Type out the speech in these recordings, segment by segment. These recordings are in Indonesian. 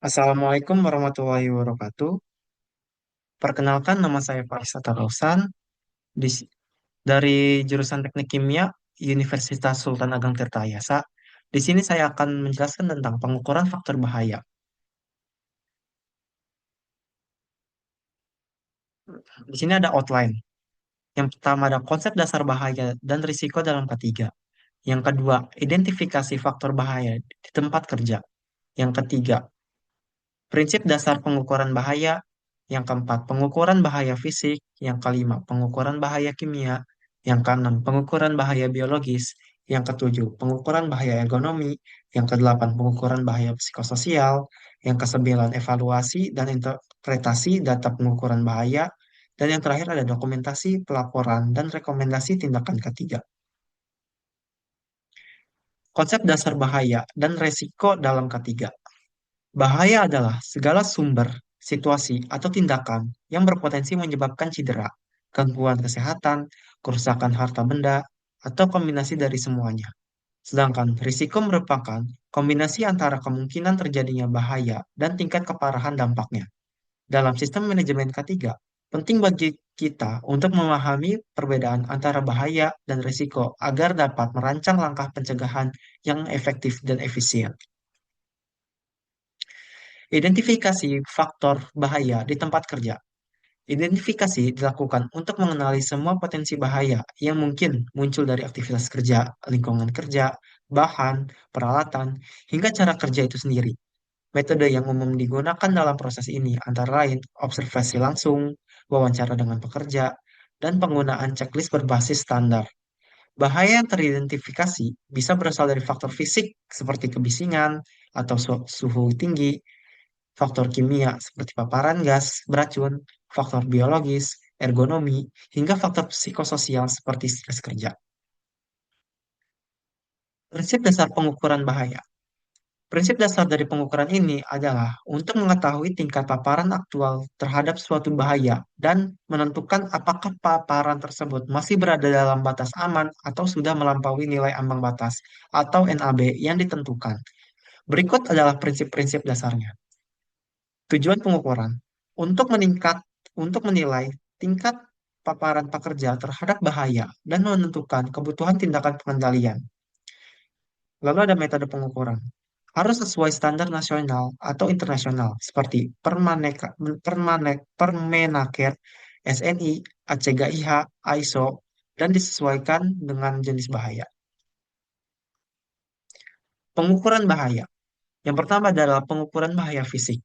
Assalamualaikum warahmatullahi wabarakatuh. Perkenalkan, nama saya Faisal Tarausan di- dari jurusan Teknik Kimia Universitas Sultan Ageng Tirtayasa. Di sini saya akan menjelaskan tentang pengukuran faktor bahaya. Di sini ada outline. Yang pertama ada konsep dasar bahaya dan risiko dalam ketiga. Yang kedua, identifikasi faktor bahaya di tempat kerja. Yang ketiga, prinsip dasar pengukuran bahaya. Yang keempat, pengukuran bahaya fisik. Yang kelima, pengukuran bahaya kimia. Yang keenam, pengukuran bahaya biologis. Yang ketujuh, pengukuran bahaya ergonomi. Yang kedelapan, pengukuran bahaya psikososial. Yang kesembilan, evaluasi dan interpretasi data pengukuran bahaya. Dan yang terakhir ada dokumentasi, pelaporan, dan rekomendasi tindakan ketiga. Konsep dasar bahaya dan resiko dalam ketiga. Bahaya adalah segala sumber, situasi, atau tindakan yang berpotensi menyebabkan cedera, gangguan kesehatan, kerusakan harta benda, atau kombinasi dari semuanya. Sedangkan risiko merupakan kombinasi antara kemungkinan terjadinya bahaya dan tingkat keparahan dampaknya. Dalam sistem manajemen ketiga, penting bagi kita untuk memahami perbedaan antara bahaya dan risiko agar dapat merancang langkah pencegahan yang efektif dan efisien. Identifikasi faktor bahaya di tempat kerja. Identifikasi dilakukan untuk mengenali semua potensi bahaya yang mungkin muncul dari aktivitas kerja, lingkungan kerja, bahan, peralatan, hingga cara kerja itu sendiri. Metode yang umum digunakan dalam proses ini antara lain observasi langsung, wawancara dengan pekerja, dan penggunaan checklist berbasis standar. Bahaya yang teridentifikasi bisa berasal dari faktor fisik seperti kebisingan atau suhu tinggi, faktor kimia seperti paparan gas beracun, faktor biologis, ergonomi, hingga faktor psikososial seperti stres kerja. Prinsip dasar pengukuran bahaya. Prinsip dasar dari pengukuran ini adalah untuk mengetahui tingkat paparan aktual terhadap suatu bahaya dan menentukan apakah paparan tersebut masih berada dalam batas aman atau sudah melampaui nilai ambang batas atau NAB yang ditentukan. Berikut adalah prinsip-prinsip dasarnya. Tujuan pengukuran untuk menilai tingkat paparan pekerja terhadap bahaya dan menentukan kebutuhan tindakan pengendalian. Lalu ada metode pengukuran. Harus sesuai standar nasional atau internasional seperti Permenaker, SNI, ACGIH, ISO, dan disesuaikan dengan jenis bahaya. Pengukuran bahaya. Yang pertama adalah pengukuran bahaya fisik.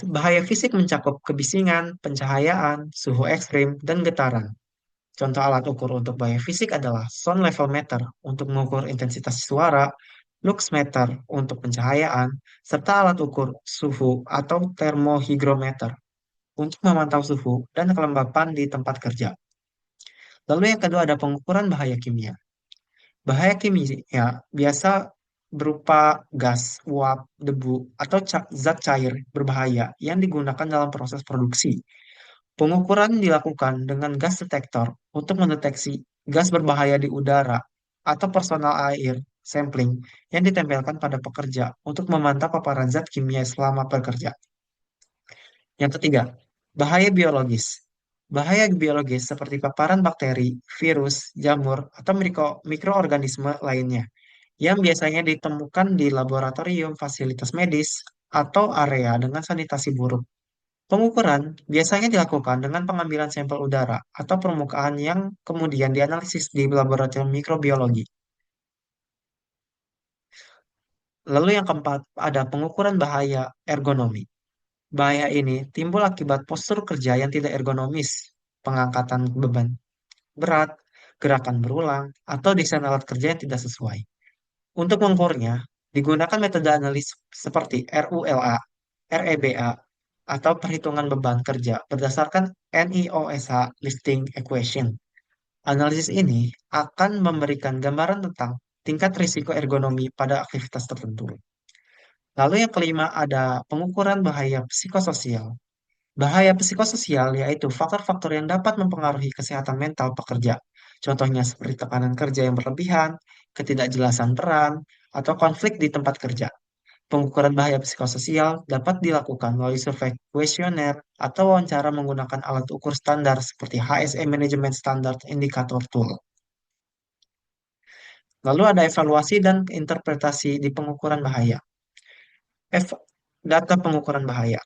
Bahaya fisik mencakup kebisingan, pencahayaan, suhu ekstrim, dan getaran. Contoh alat ukur untuk bahaya fisik adalah sound level meter untuk mengukur intensitas suara, lux meter untuk pencahayaan, serta alat ukur suhu atau termohigrometer untuk memantau suhu dan kelembapan di tempat kerja. Lalu yang kedua ada pengukuran bahaya kimia. Bahaya kimia biasa berupa gas, uap, debu, atau zat cair berbahaya yang digunakan dalam proses produksi. Pengukuran dilakukan dengan gas detektor untuk mendeteksi gas berbahaya di udara atau personal air sampling yang ditempelkan pada pekerja untuk memantau paparan zat kimia selama bekerja. Yang ketiga, bahaya biologis. Bahaya biologis seperti paparan bakteri, virus, jamur, atau mikroorganisme lainnya yang biasanya ditemukan di laboratorium, fasilitas medis, atau area dengan sanitasi buruk. Pengukuran biasanya dilakukan dengan pengambilan sampel udara atau permukaan yang kemudian dianalisis di laboratorium mikrobiologi. Lalu yang keempat, ada pengukuran bahaya ergonomi. Bahaya ini timbul akibat postur kerja yang tidak ergonomis, pengangkatan beban berat, gerakan berulang, atau desain alat kerja yang tidak sesuai. Untuk mengukurnya, digunakan metode analis seperti RULA, REBA, atau perhitungan beban kerja berdasarkan NIOSH Lifting Equation. Analisis ini akan memberikan gambaran tentang tingkat risiko ergonomi pada aktivitas tertentu. Lalu yang kelima ada pengukuran bahaya psikososial. Bahaya psikososial yaitu faktor-faktor yang dapat mempengaruhi kesehatan mental pekerja. Contohnya seperti tekanan kerja yang berlebihan, ketidakjelasan peran, atau konflik di tempat kerja. Pengukuran bahaya psikososial dapat dilakukan melalui survei kuesioner atau wawancara menggunakan alat ukur standar seperti HSE Management Standard Indicator Tool. Lalu ada evaluasi dan interpretasi di pengukuran bahaya. Ev- Data pengukuran bahaya.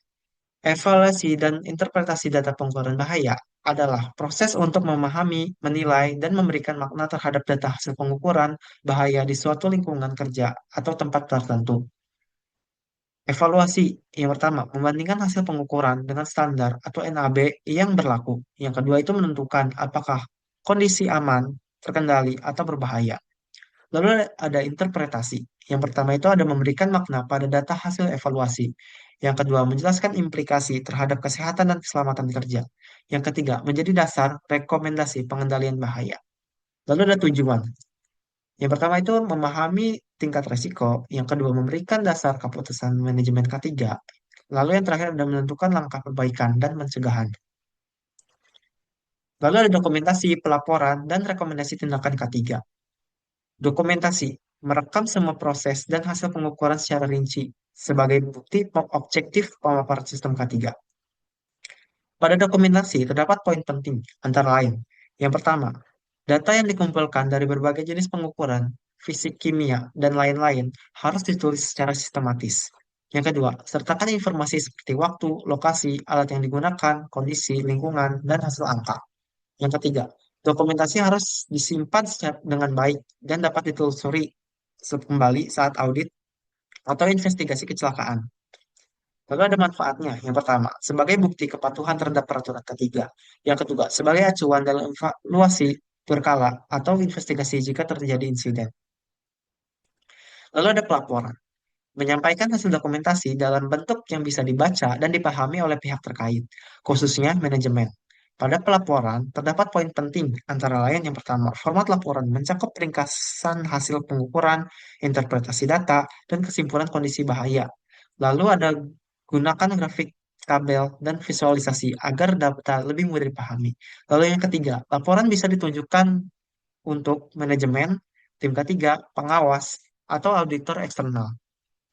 Evaluasi dan interpretasi data pengukuran bahaya adalah proses untuk memahami, menilai, dan memberikan makna terhadap data hasil pengukuran bahaya di suatu lingkungan kerja atau tempat tertentu. Evaluasi yang pertama, membandingkan hasil pengukuran dengan standar atau NAB yang berlaku. Yang kedua itu menentukan apakah kondisi aman, terkendali, atau berbahaya. Lalu ada interpretasi. Yang pertama itu ada memberikan makna pada data hasil evaluasi. Yang kedua, menjelaskan implikasi terhadap kesehatan dan keselamatan kerja. Yang ketiga, menjadi dasar rekomendasi pengendalian bahaya. Lalu ada tujuan. Yang pertama itu memahami tingkat resiko. Yang kedua, memberikan dasar keputusan manajemen K3. Lalu yang terakhir ada menentukan langkah perbaikan dan pencegahan. Lalu ada dokumentasi, pelaporan, dan rekomendasi tindakan K3. Dokumentasi merekam semua proses dan hasil pengukuran secara rinci sebagai bukti objektif pemaparan sistem K3. Pada dokumentasi terdapat poin penting antara lain. Yang pertama, data yang dikumpulkan dari berbagai jenis pengukuran, fisik, kimia, dan lain-lain harus ditulis secara sistematis. Yang kedua, sertakan informasi seperti waktu, lokasi, alat yang digunakan, kondisi, lingkungan, dan hasil angka. Yang ketiga, dokumentasi harus disimpan dengan baik dan dapat ditelusuri kembali saat audit atau investigasi kecelakaan. Lalu ada manfaatnya. Yang pertama, sebagai bukti kepatuhan terhadap peraturan ketiga. Yang kedua, sebagai acuan dalam evaluasi berkala atau investigasi jika terjadi insiden. Lalu ada pelaporan. Menyampaikan hasil dokumentasi dalam bentuk yang bisa dibaca dan dipahami oleh pihak terkait, khususnya manajemen. Pada pelaporan, terdapat poin penting, antara lain yang pertama, format laporan mencakup ringkasan hasil pengukuran, interpretasi data, dan kesimpulan kondisi bahaya. Lalu ada gunakan grafik, tabel, dan visualisasi agar data lebih mudah dipahami. Lalu yang ketiga, laporan bisa ditunjukkan untuk manajemen, tim ketiga, pengawas, atau auditor eksternal.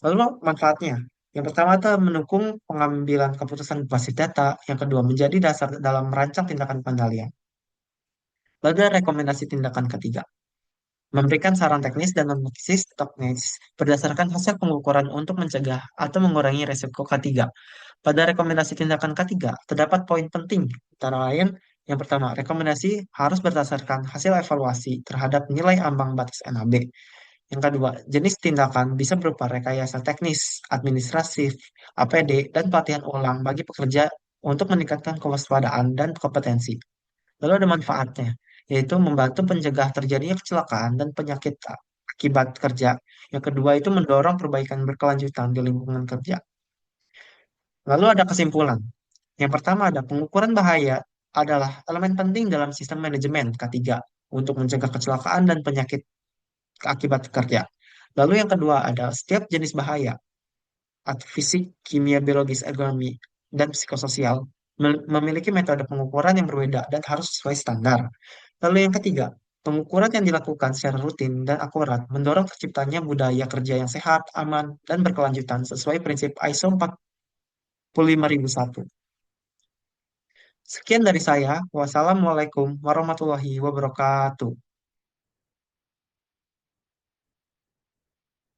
Lalu manfaatnya. Yang pertama itu mendukung pengambilan keputusan berbasis data. Yang kedua menjadi dasar dalam merancang tindakan pengendalian. Lalu ada rekomendasi tindakan ketiga. Memberikan saran teknis dan analisis teknis berdasarkan hasil pengukuran untuk mencegah atau mengurangi resiko K3. Pada rekomendasi tindakan K3, terdapat poin penting. Antara lain, yang pertama, rekomendasi harus berdasarkan hasil evaluasi terhadap nilai ambang batas NAB. Yang kedua, jenis tindakan bisa berupa rekayasa teknis, administratif, APD, dan pelatihan ulang bagi pekerja untuk meningkatkan kewaspadaan dan kompetensi. Lalu ada manfaatnya, yaitu membantu pencegah terjadinya kecelakaan dan penyakit akibat kerja. Yang kedua itu mendorong perbaikan berkelanjutan di lingkungan kerja. Lalu ada kesimpulan. Yang pertama ada pengukuran bahaya adalah elemen penting dalam sistem manajemen K3 untuk mencegah kecelakaan dan penyakit akibat kerja. Lalu yang kedua ada setiap jenis bahaya, atau fisik, kimia, biologis, ergonomi, dan psikososial memiliki metode pengukuran yang berbeda dan harus sesuai standar. Lalu yang ketiga, pengukuran yang dilakukan secara rutin dan akurat mendorong terciptanya budaya kerja yang sehat, aman, dan berkelanjutan sesuai prinsip ISO 45001. Sekian dari saya. Wassalamualaikum warahmatullahi wabarakatuh.